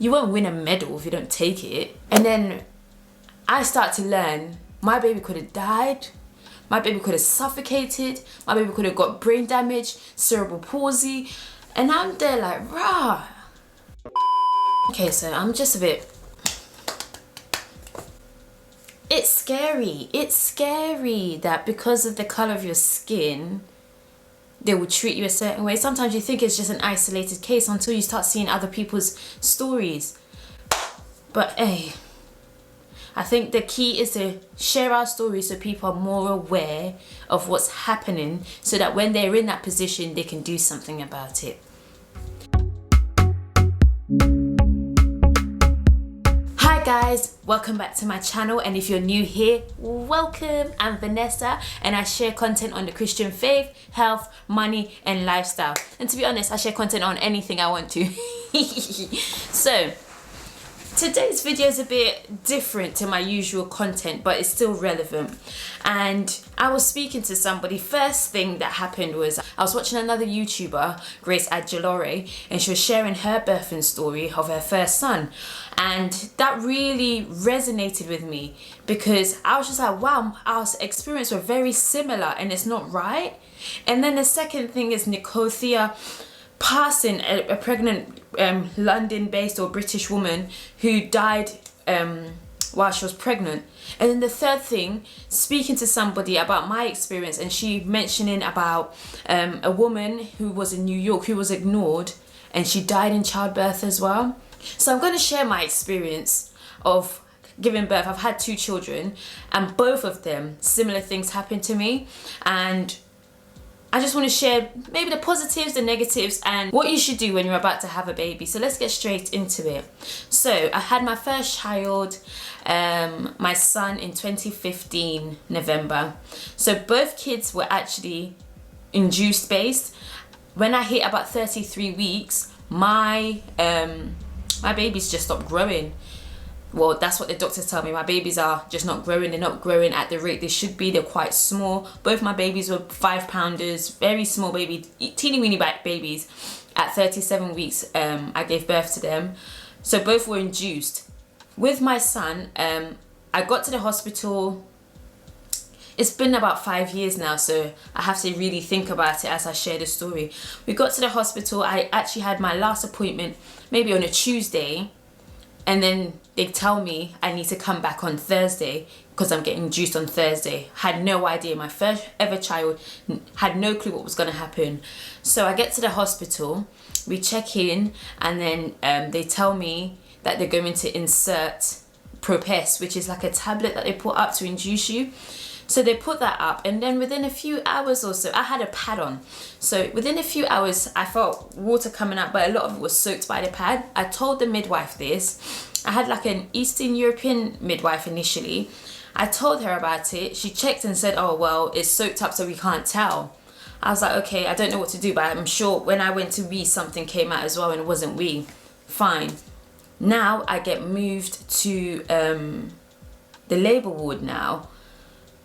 you won't win a medal if you don't take it. And then I start to learn my baby could have died, my baby could have suffocated, my baby could have got brain damage, cerebral palsy, and I'm there like, rah. Okay, so I'm just a bit, it's scary that because of the color of your skin, they will treat you a certain way. Sometimes you think it's just an isolated case until you start seeing other people's stories. But hey, I think the key is to share our stories so people are more aware of what's happening, so that when they're in that position, they can do something about it. Hi guys, welcome back to my channel, and if you're new here, welcome. I'm Vanessa and I share content on the Christian faith, health, money and lifestyle. And to be honest, I share content on anything I want to. So today's video is a bit different to my usual content, but it's still relevant. And I was speaking to somebody. First thing that happened was I was watching another YouTuber, and she was sharing her birthing story of her first son. And that really resonated with me because I was just like, wow, our experiences were very similar and it's not right. And then the second thing is Nicothea passing, a pregnant London-based or British woman who died while she was pregnant. And then the third thing, speaking to somebody about my experience, and she mentioning about a woman who was in New York who was ignored and she died in childbirth as well. So I'm going to share my experience of giving birth. I've had 2 children and both of them, similar things happened to me, and I just want to share maybe the positives, the negatives, and what you should do when you're about to have a baby. So let's get straight into it. So I had my first child, my son, in 2015 November. So both kids were actually induced based. When I hit about 33 weeks, my babies just stopped growing. Well, that's what the doctors tell me. My babies are just not growing. They're not growing at the rate they should be. They're quite small. Both my babies were 5-pounders, very small baby, teeny weeny babies. At 37 weeks, I gave birth to them. So both were induced. With my son, I got to the hospital. It's been about 5 years now, so I have to really think about it as I share the story. We got to the hospital. I actually had my last appointment maybe on a Tuesday, and then they tell me I need to come back on Thursday because I'm getting induced on Thursday. Had no idea. My first ever child, had no clue what was going to happen. So I get to the hospital, we check in, and then they tell me that they're going to insert Propess, which is like a tablet that they put up to induce you. So they put that up, and then within a few hours or so, I had a pad on. So within a few hours, I felt water coming out, but a lot of it was soaked by the pad. I told the midwife this. I had like an Eastern European midwife initially. I told her about it. She checked and said, oh, well, it's soaked up, so we can't tell. I was like, okay, I don't know what to do, but I'm sure when I went to wee, something came out as well, and it wasn't wee. Fine. Now I get moved to the labour ward now.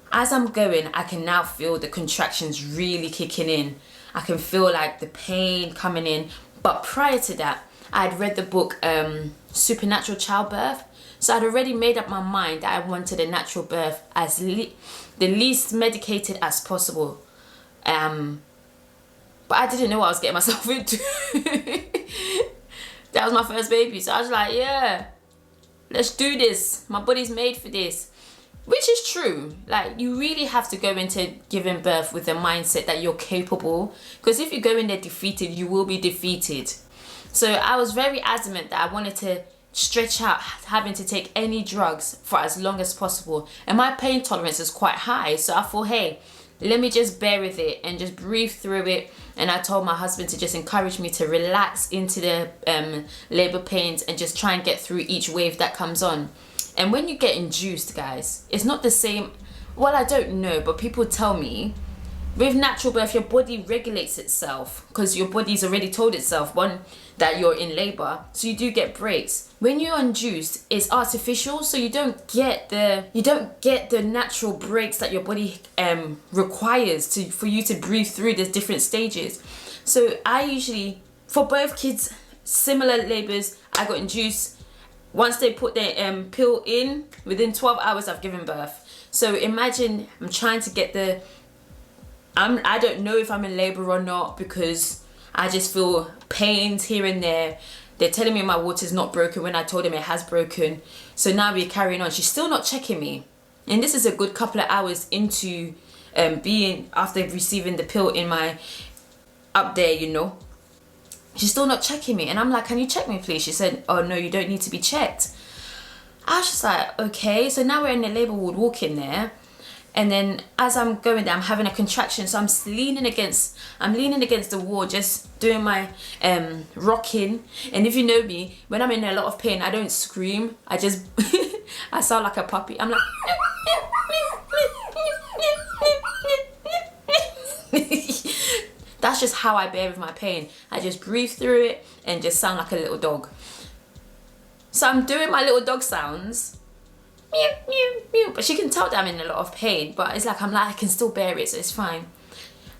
As I'm going, I can now feel the contractions really kicking in. I can feel like the pain coming in. But prior to that, I had read the book Supernatural Childbirth. So I'd already made up my mind that I wanted a natural birth as the least medicated as possible. But I didn't know what I was getting myself into. That was my first baby. So I was like, yeah, let's do this. My body's made for this. Which is true. Like, you really have to go into giving birth with the mindset that you're capable. Because if you go in there defeated, you will be defeated. So I was very adamant that I wanted to stretch out having to take any drugs for as long as possible. And my pain tolerance is quite high. So I thought, hey, let me just bear with it and just breathe through it. And I told my husband to just encourage me to relax into the labor pains and just try and get through each wave that comes on. And when you get induced, guys, it's not the same. Well, I don't know, but people tell me with natural birth, your body regulates itself because your body's already told itself, one, that you're in labor. So you do get breaks. When you're induced, it's artificial, so you don't get the natural breaks that your body requires for you to breathe through the different stages. So I usually, for both kids, similar labours. I got induced. Once they put their pill in, within 12 hours I've given birth. So imagine I'm trying to get the, I don't know if I'm in labour or not, because I just feel pains here and there. They're telling me my water's not broken when I told them it has broken. So now we're carrying on. She's still not checking me. And this is a good couple of hours into being, after receiving the pill in my, up there, you know. She's still not checking me. And I'm like, can you check me please? She said, oh no, you don't need to be checked. I was just like, okay. So now we're in the labour ward, walking there. And then as I'm going there, I'm having a contraction. So I'm leaning against the wall, just doing my rocking. And if you know me, when I'm in a lot of pain, I don't scream. I just, I sound like a puppy. I'm like, that's just how I bear with my pain. I just breathe through it and just sound like a little dog. So I'm doing my little dog sounds. Meow, meow, meow. But she can tell that I'm in a lot of pain, but it's like, I can still bear it, so it's fine.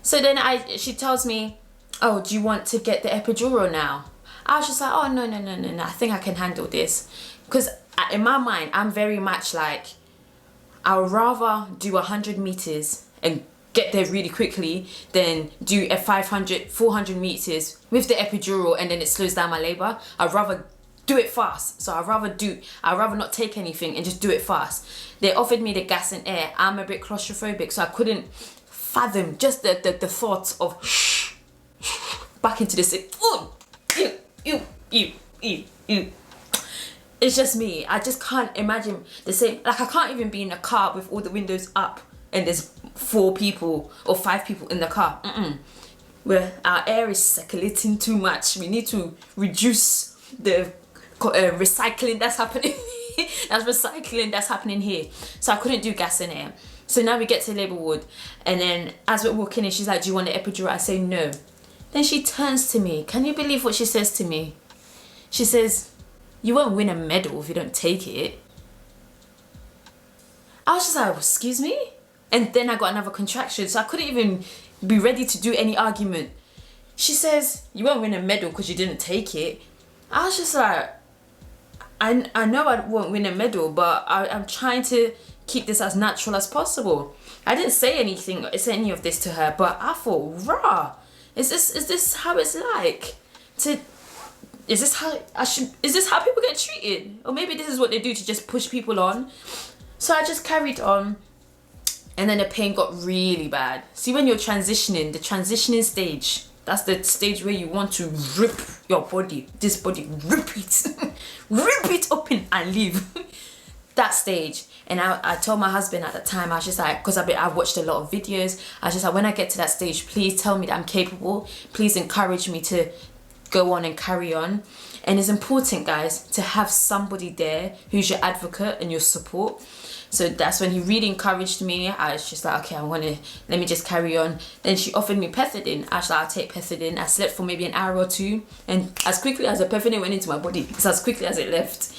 So then she tells me, oh, do you want to get the epidural now? I was just like, oh, no, I think I can handle this. Because in my mind, I'm very much like, I would rather do 100 meters and get there really quickly than do a 400 meters with the epidural and then it slows down my labour. I'd rather do it fast. So I'd rather not take anything and just do it fast. They offered me the gas and air. I'm a bit claustrophobic, so I couldn't fathom just the thought of back into this. It's just me. I just can't imagine the same. Like, I can't even be in a car with all the windows up and there's 4 people or 5 people in the car. Where our air is circulating too much. We need to reduce the recycling that's happening. That's happening here. So I couldn't do gas in air. So now we get to labour ward, and then as we're walking in, she's like, do you want the epidural? I say no. Then she turns to me. Can you believe what she says to me? She says, you won't win a medal if you don't take it. I was just like, excuse me? And then I got another contraction, so I couldn't even be ready to do any argument. She says, you won't win a medal because you didn't take it. I was just like, I know I won't win a medal, but I'm trying to keep this as natural as possible. I didn't say any of this to her, but I thought, rah, is this how it's like? Is this how people get treated? Or maybe this is what they do to just push people on. So I just carried on, and then the pain got really bad. See, when you're transitioning, the transitioning stage, that's the stage where you want to rip your body, this body, rip it open and leave. That stage. And I told my husband at the time, I was just like, because I watched a lot of videos, I was just like, when I get to that stage, please tell me that I'm capable. Please encourage me to go on and carry on. And it's important, guys, to have somebody there who's your advocate and your support. So that's when he really encouraged me. I was just like, okay, let me just carry on. Then she offered me pethidine. I was like, I'll take pethidine. I slept for maybe an hour or 2. And as quickly as the pethidine went into my body, it's as quickly as it left.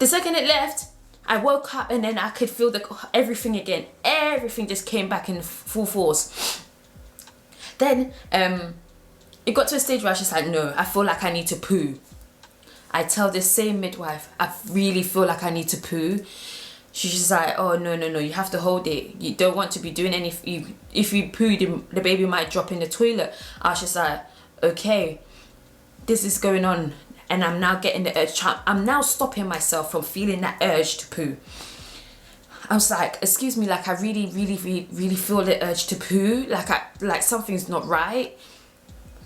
The second it left, I woke up and then I could feel everything again. Everything just came back in full force. Then it got to a stage where I was just like, no, I feel like I need to poo. I tell this same midwife, I really feel like I need to poo. She's just like, oh, no, you have to hold it. You don't want to be doing anything. If you poo, the baby might drop in the toilet. I was just like, okay, this is going on. And I'm now getting the urge. I'm now stopping myself from feeling that urge to poo. I was like, excuse me, like I really feel the urge to poo. Like something's not right.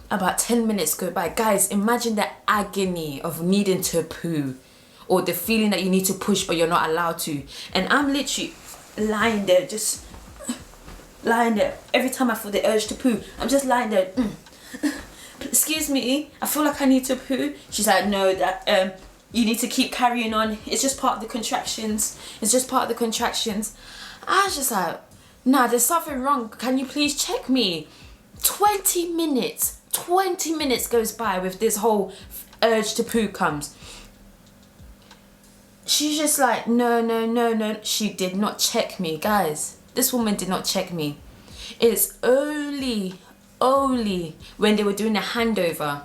About 10 minutes go by. Guys, imagine the agony of needing to poo. Or the feeling that you need to push but you're not allowed to. And I'm literally lying there, just lying there. Every time I feel the urge to poo, I'm just lying there. Excuse me, I feel like I need to poo. She's like, no, that you need to keep carrying on. It's just part of the contractions. It's just part of the contractions. I was just like, nah, there's something wrong. Can you please check me? 20 minutes goes by with this whole urge to poo comes. She's just like, no. She did not check me, guys. This woman did not check me. It's only when they were doing a handover.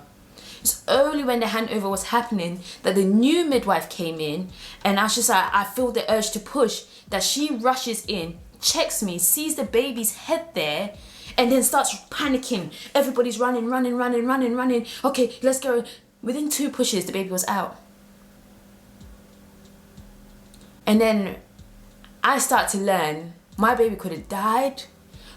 It's only when the handover was happening that the new midwife came in, and I was just like, I feel the urge to push, that she rushes in, checks me, sees the baby's head there, and then starts panicking. Everybody's running. Okay, let's go. Within 2 pushes, the baby was out. And then I start to learn my baby could have died.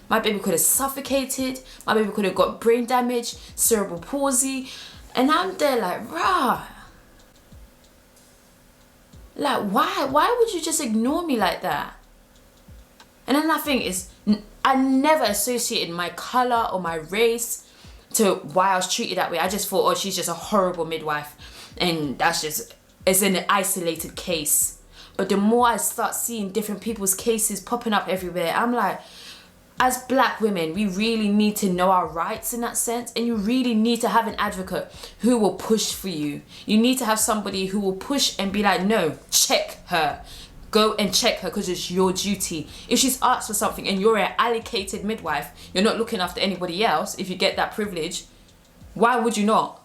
My baby could have suffocated. My baby could have got brain damage, cerebral palsy. And I'm there like, rah. Like, why would you just ignore me like that? And then I think is, I never associated my color or my race to why I was treated that way. I just thought, oh, she's just a horrible midwife. And that's just, it's an isolated case. But the more I start seeing different people's cases popping up everywhere, I'm like, as black women, we really need to know our rights in that sense. And you really need to have an advocate who will push for you. You need to have somebody who will push and be like, no, check her. Go and check her because it's your duty. If she's asked for something and you're an allocated midwife, you're not looking after anybody else, if you get that privilege, why would you not?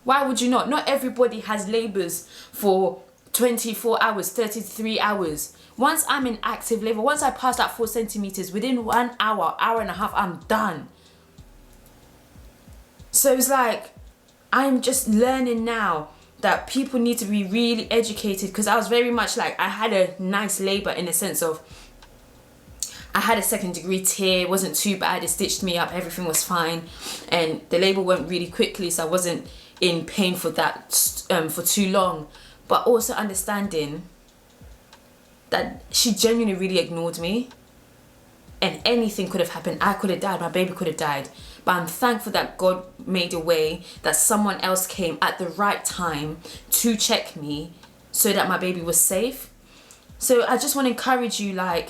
Why would you not? Not everybody has labours for 24 hours, 33 hours. Once I'm in active labour, once I pass that 4 centimetres, within 1 hour, hour and a half, I'm done. So it's like, I'm just learning now that people need to be really educated, because I was very much like, I had a nice labour in the sense of, I had a 2nd degree tear, it wasn't too bad, it stitched me up, everything was fine, and the labour went really quickly, so I wasn't in pain for that for too long. But also understanding that she genuinely really ignored me, and anything could have happened. I could have died, my baby could have died. But I'm thankful that God made a way that someone else came at the right time to check me so that my baby was safe. So I just want to encourage you, like,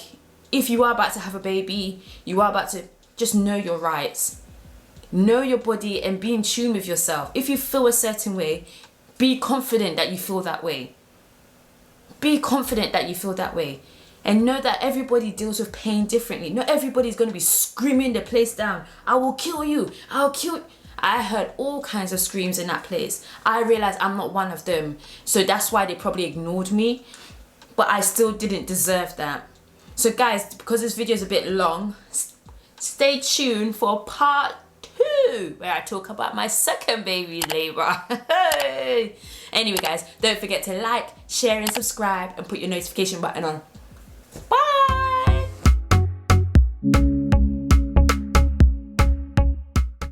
if you are about to have a baby, you are about to just know your rights. Know your body and be in tune with yourself. If you feel a certain way, be confident that you feel that way. Be confident that you feel that way. And know that everybody deals with pain differently. Not everybody's going to be screaming the place down. I will kill you. I'll kill you. I heard all kinds of screams in that place. I realized I'm not one of them. So that's why they probably ignored me. But I still didn't deserve that. So guys, because this video is a bit long, stay tuned for part 2, where I talk about my 2nd baby's labor. Anyway guys, don't forget to like, share and subscribe and put your notification button on. Bye.